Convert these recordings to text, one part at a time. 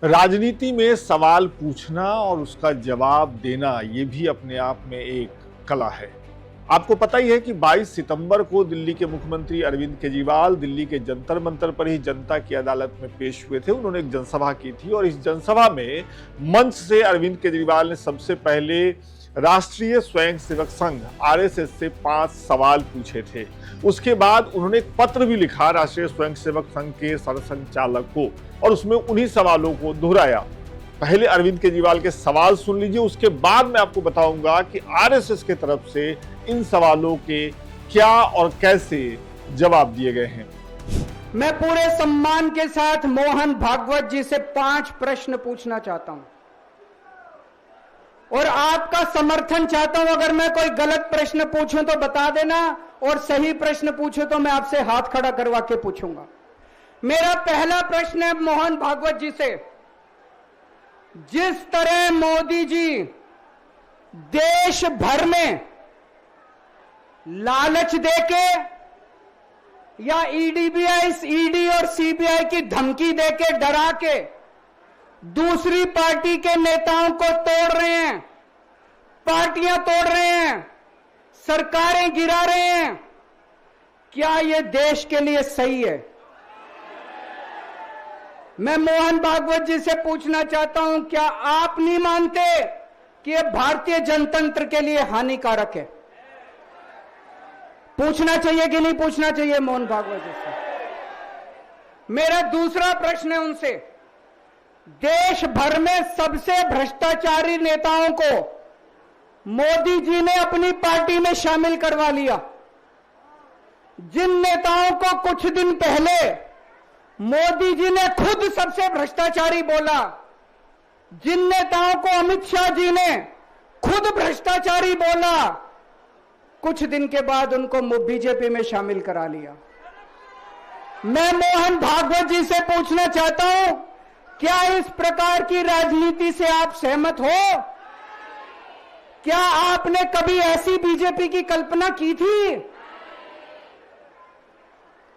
राजनीति में सवाल पूछना और उसका जवाब देना ये भी अपने आप में एक कला है। आपको पता ही है कि 22 सितंबर को दिल्ली के मुख्यमंत्री अरविंद केजरीवाल दिल्ली के जंतर मंतर पर ही जनता की अदालत में पेश हुए थे। उन्होंने एक जनसभा की थी और इस जनसभा में मंच से अरविंद केजरीवाल ने सबसे पहले राष्ट्रीय स्वयंसेवक संघ आरएसएस से 5 सवाल पूछे थे। उसके बाद उन्होंने एक पत्र भी लिखा राष्ट्रीय स्वयंसेवक संघ के सरसंघचालक को और उसमें उन्हीं सवालों को दोहराया। पहले अरविंद केजरीवाल के सवाल सुन लीजिए, उसके बाद मैं आपको बताऊंगा कि आरएसएस की तरफ से इन सवालों के क्या और कैसे जवाब दिए गए हैं। मैं पूरे सम्मान के साथ मोहन भागवत जी से 5 प्रश्न पूछना चाहता हूं और आपका समर्थन चाहता हूं। अगर मैं कोई गलत प्रश्न पूछूं तो बता देना और सही प्रश्न पूछूं तो मैं आपसे हाथ खड़ा करवा के पूछूंगा। मेरा पहला प्रश्न है मोहन भागवत जी से, जिस तरह मोदी जी देश भर में लालच देके या ईडी और सीबीआई की धमकी देके डरा के दूसरी पार्टी के नेताओं को तोड़ रहे हैं, पार्टियां तोड़ रहे हैं, सरकारें गिरा रहे हैं, क्या यह देश के लिए सही है? मैं मोहन भागवत जी से पूछना चाहता हूं, क्या आप नहीं मानते कि यह भारतीय जनतंत्र के लिए हानिकारक है? पूछना चाहिए कि नहीं पूछना चाहिए मोहन भागवत जी से? मेरा दूसरा प्रश्न है उनसे, देश भर में सबसे भ्रष्टाचारी नेताओं को मोदी जी ने अपनी पार्टी में शामिल करवा लिया। जिन नेताओं को कुछ दिन पहले मोदी जी ने खुद सबसे भ्रष्टाचारी बोला, जिन नेताओं को अमित शाह जी ने खुद भ्रष्टाचारी बोला, कुछ दिन के बाद उनको बीजेपी में शामिल करा लिया। मैं मोहन भागवत जी से पूछना चाहता हूं, क्या इस प्रकार की राजनीति से आप सहमत हो? क्या आपने कभी ऐसी बीजेपी की कल्पना की थी?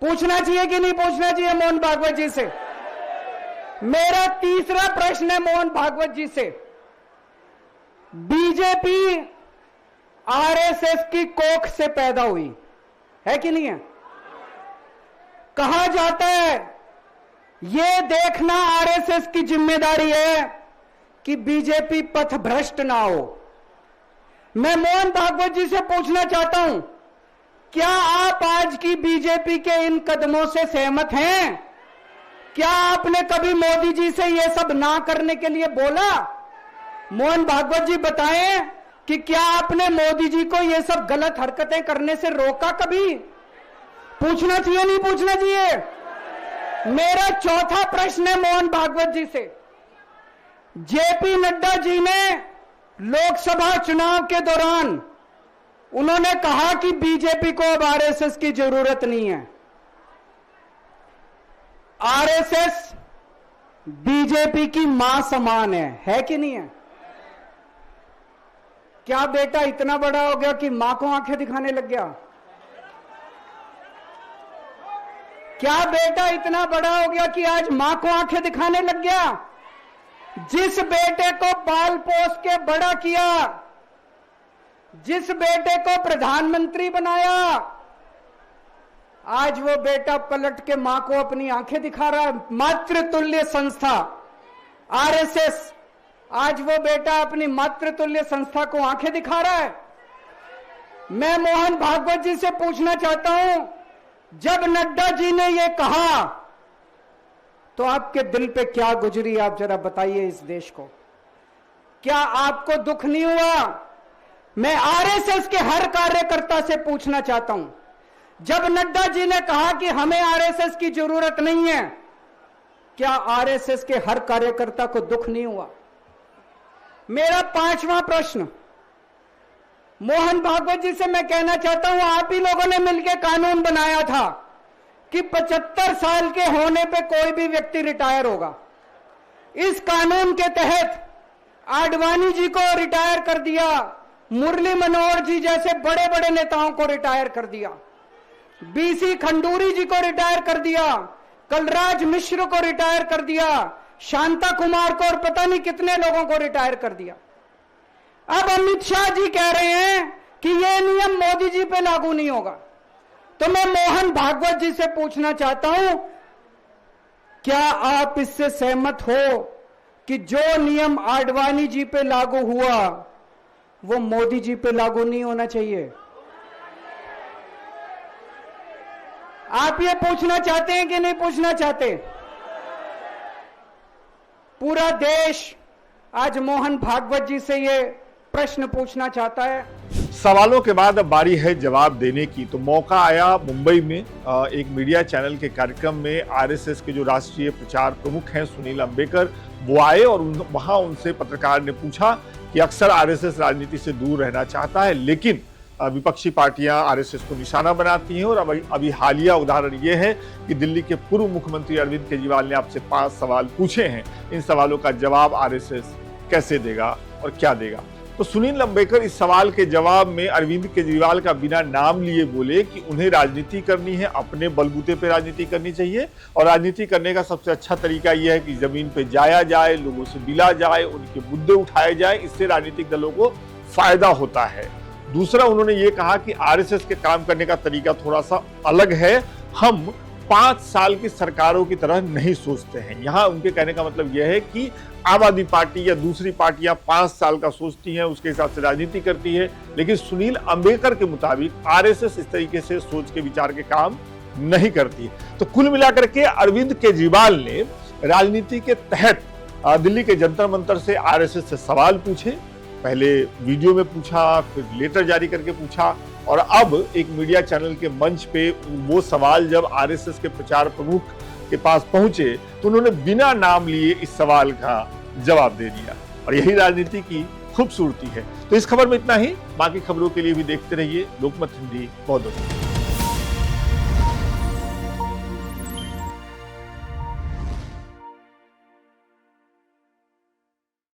पूछना चाहिए कि नहीं पूछना चाहिए मोहन भागवत जी से? मेरा तीसरा प्रश्न है मोहन भागवत जी से, बीजेपी आरएसएस की कोख से पैदा हुई है कि नहीं है? कहा जाता है यह देखना आरएसएस की जिम्मेदारी है कि बीजेपी पथभ्रष्ट ना हो। मैं मोहन भागवत जी से पूछना चाहता हूं, क्या आप आज की बीजेपी के इन कदमों से सहमत हैं? क्या आपने कभी मोदी जी से यह सब ना करने के लिए बोला? मोहन भागवत जी बताएं कि क्या आपने मोदी जी को यह सब गलत हरकतें करने से रोका कभी? पूछना चाहिए नहीं पूछना चाहिए? मेरा चौथा प्रश्न है मोहन भागवत जी से, जेपी नड्डा जी ने लोकसभा चुनाव के दौरान उन्होंने कहा कि बीजेपी को अब आरएसएस की जरूरत नहीं है। आरएसएस बीजेपी की मां समान है कि नहीं है? क्या बेटा इतना बड़ा हो गया कि मां को आंखें दिखाने लग गया? क्या बेटा इतना बड़ा हो गया कि आज मां को आंखें दिखाने लग गया? जिस बेटे को पाल पोस के बड़ा किया, जिस बेटे को प्रधानमंत्री बनाया, आज वो बेटा पलट के मां को अपनी आंखें दिखा रहा है। मातृतुल्य संस्था आरएसएस, आज वो बेटा अपनी मातृतुल्य संस्था को आंखें दिखा रहा है। मैं मोहन भागवत जी से पूछना चाहता हूं, जब नड्डा जी ने यह कहा तो आपके दिल पे क्या गुजरी, आप जरा बताइए इस देश को। क्या आपको दुख नहीं हुआ? मैं आरएसएस के हर कार्यकर्ता से पूछना चाहता हूं, जब नड्डा जी ने कहा कि हमें आरएसएस की जरूरत नहीं है, क्या आरएसएस के हर कार्यकर्ता को दुख नहीं हुआ? मेरा 5वां प्रश्न मोहन भागवत जी से मैं कहना चाहता हूं, आप ही लोगों ने मिलकर कानून बनाया था कि 75 साल के होने पे कोई भी व्यक्ति रिटायर होगा। इस कानून के तहत आडवाणी जी को रिटायर कर दिया, मुरली मनोहर जी जैसे बड़े बड़े नेताओं को रिटायर कर दिया, बीसी खंडूरी जी को रिटायर कर दिया, कलराज मिश्र को रिटायर कर दिया, शांता कुमार को और पता नहीं कितने लोगों को रिटायर कर दिया। अब अमित शाह जी कह रहे हैं कि यह नियम मोदी जी पे लागू नहीं होगा। तो मैं मोहन भागवत जी से पूछना चाहता हूं, क्या आप इससे सहमत हो कि जो नियम आडवाणी जी पे लागू हुआ वो मोदी जी पे लागू नहीं होना चाहिए? आप ये पूछना चाहते हैं कि नहीं पूछना चाहते? पूरा देश आज मोहन भागवत जी से ये प्रश्न पूछना चाहता है। सवालों के बाद अब बारी है जवाब देने की। तो मौका आया मुंबई में एक मीडिया चैनल के कार्यक्रम में आरएसएस के जो राष्ट्रीय प्रचार प्रमुख हैं सुनील अंबेकर, वो आए और वहां उनसे पत्रकार ने पूछा कि अक्सर आरएसएस राजनीति से दूर रहना चाहता है, लेकिन विपक्षी पार्टियां आरएसएस को निशाना बनाती हैं। और अभी हालिया उदाहरण ये है कि दिल्ली के पूर्व मुख्यमंत्री अरविंद केजरीवाल ने आपसे 5 सवाल पूछे हैं। इन सवालों का जवाब आरएसएस कैसे देगा और क्या देगा? तो सुनील अंबेकर इस सवाल के जवाब में अरविंद केजरीवाल का बिना नाम लिए बोले कि उन्हें राजनीति करनी है, अपने बलबूते पे राजनीति करनी चाहिए, और राजनीति करने का सबसे अच्छा तरीका यह है कि जमीन पे जाया जाए, लोगों से मिला जाए, उनके मुद्दे उठाए जाए, इससे राजनीतिक दलों को फायदा होता है। दूसरा, उन्होंने ये कहा कि आरएसएस के काम करने का तरीका थोड़ा सा अलग है, हम 5 साल की सरकारों की तरह नहीं सोचते हैं। यहाँ उनके कहने का मतलब यह है कि आम आदमी पार्टी या दूसरी पार्टियां 5 साल का सोचती हैं, उसके हिसाब से राजनीति करती है, लेकिन सुनील अंबेकर के मुताबिक आरएसएस इस तरीके से सोच के विचार के काम नहीं करती। तो कुल मिलाकर के अरविंद केजरीवाल ने राजनीति के तहत दिल्ली के जंतर मंतर से आरएसएस से सवाल पूछे। पहले वीडियो में पूछा, फिर लेटर जारी करके पूछा, और अब एक मीडिया चैनल के मंच पे वो सवाल जब आरएसएस के प्रचार प्रमुख के पास पहुंचे तो उन्होंने बिना नाम लिए इस सवाल का जवाब दे दिया। और यही राजनीति की खूबसूरती है। तो इस खबर में इतना ही। बाकी खबरों के लिए भी देखते रहिए लोकमत हिंदी। बहुत बहुत